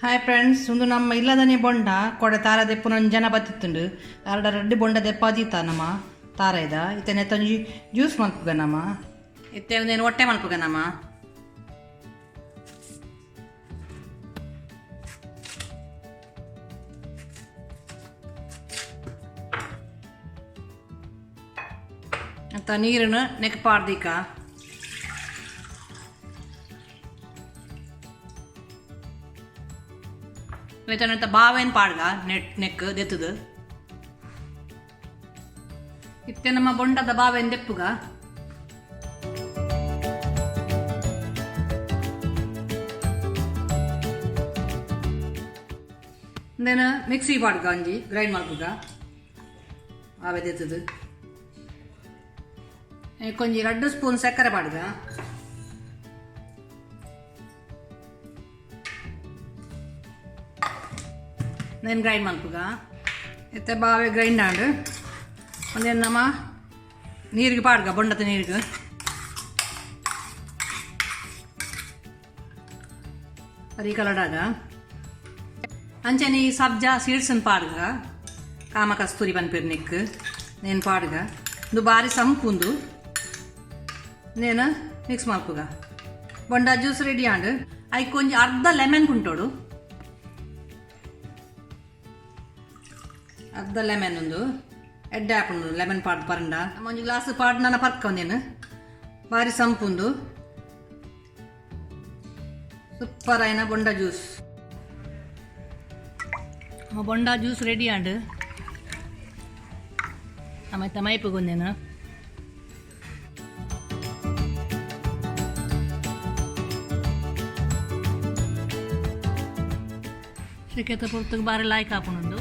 hi friends, ಒಂದು ನಮ್ಮ ಇಲ್ಲದನೆ ಬೊಂಡ ಕೊಡೆ ತಾರ ದೆಪ್ಪು ನನ್ನ ಜನ ಬತ್ತಿತ್ತುಂಡು ಎರಡು ಬೊಂಡ ದೆಪ್ಪ ಅದೀತ ನಮ್ಮ ತಾರ ಇದ ಇತ್ತನೆ ತಂಜಿ ಜ್ಯೂಸ್ ಮಲ್ಪುಗ ನಮ್ಮ ಇತ್ತೆ ಒಂದೇನು ಹೊಟ್ಟೆ ಮಲ್ಪುಗ ನಮ್ಮ ಅಂತ ನೀರನ್ನು ನೆಕ್ ಪಾಡ್ದೀಕ वेतन बावेन पाड़गा नेक देतुद इत्ते नम्म बोंडद बावेन देಪ್ಪುಗ देन मिक्सी पाड़गा अंजी ग्राइंड माल्पुग बावे देतुद ಕೊಂಚಿ 2 ಸ್ಪೂನ್ ಸಕ್ಕರೆ ಪಾಡ್ಗ నేను గ్రైండ్ మలుపుగా అయితే బాగా గ్రైండ్ ఆడు ಒಂದೇನಮ್ಮ ನೀರಿಗೆ ಪಾಡ್ಗ ಬೊಂಡದ ನೀರಿಗೆ ಅರಿ ಕಲಡಾಗ ಅಂಚನೆ ಸಬ್ಜಾ ಸೀಡ್ಸನ್ ಪಾಡ್ಗ ಕಾಮ ಕಸ್ತೂರಿ ಪನ್ಪಿರ್ನಿಕ್ నేను ಪಾಡ್ಗ ಇದು ಬಾರಿ ಸಂಪುಂದು నేను ಮಿಕ್ಸ್ ಮಲ್ಪುಗ ಬೊಂಡ ಜ್ಯೂಸ್ ರೆಡಿ ಆಂಡು ಐ ಕೊಂಚ ಅರ್ಧ ಲೆಮನ್ ಕುಂಟೋಡು ಅರ್ಧ ಲೆಮನ್ ಒಂದು ಎಡ್ಡೆ ಹಾಕೊಂಡು ಲೆಮನ್ ಪಾಡ್ ಪರಂಡ ಒಂದು ಗ್ಲಾಸ್ ಪಾಡ್ ನನ್ನ ಪರ್ಕೊಂಡೇನು ಭಾರಿ ಸಂಪುಂದು ಸೂಪರ್ ಆಯ್ನ ಬೊಂಡ ಜ್ಯೂಸ್ ಬೊಂಡ ಜ್ಯೂಸ್ ರೆಡಿ ಆಂಡು ಆಮೇಲೆ ಮೈಪುಗೊಂದೇನು ಶ್ರೀಕೇತ ಪುರ್ತಕ್ಕೆ ಬಾರಿ ಲಾಯ್ಕ್ ಹಾಕೊಂಡು